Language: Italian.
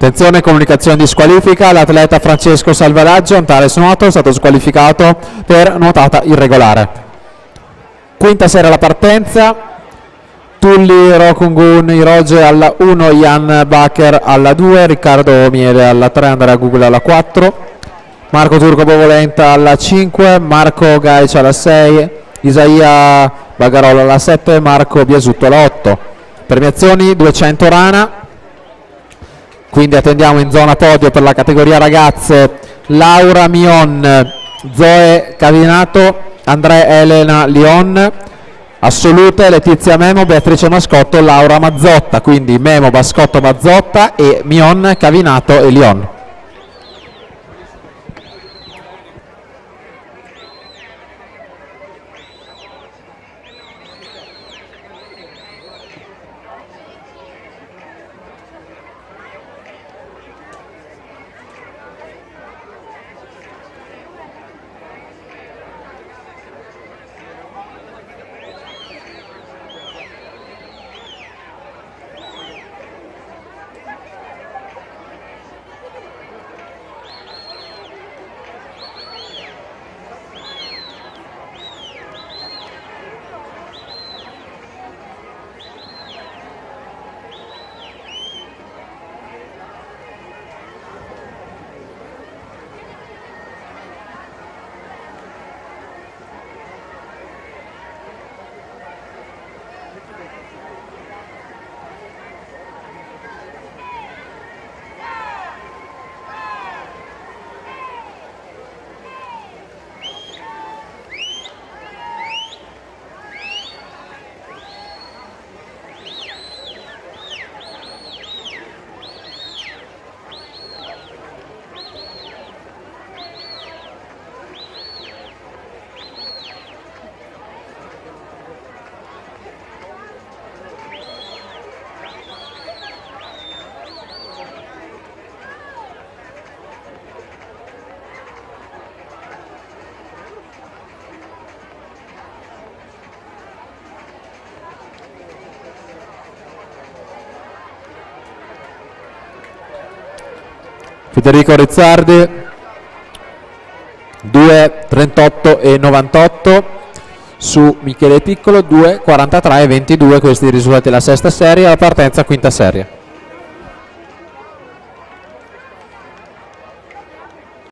Attenzione, comunicazione di squalifica, l'atleta Francesco Salvaraggio, Antares nuoto, è stato squalificato per nuotata irregolare. Quinta serie alla partenza, Tulli Rokungun Iroge alla 1, Jan Bacher alla 2, Riccardo Miele alla 3, Andrea Google alla 4, Marco Turco Bovolenta alla 5, Marco Gaic alla 6, Isaia Bagarola alla 7, Marco Biasutto alla 8. Premiazioni 200 rana. Quindi attendiamo in zona podio per la categoria ragazze Laura Mion, Zoe Cavinato, Andrea Elena Lion, assolute Letizia Memo, Beatrice Mascotto, Laura Mazzotta, quindi Memo, Mascotto, Mazzotta e Mion, Cavinato e Lion. Federico Rizzardi 2:38 e 98 su Michele Piccolo 2:43 e 22, questi i risultati della sesta serie. La partenza quinta serie.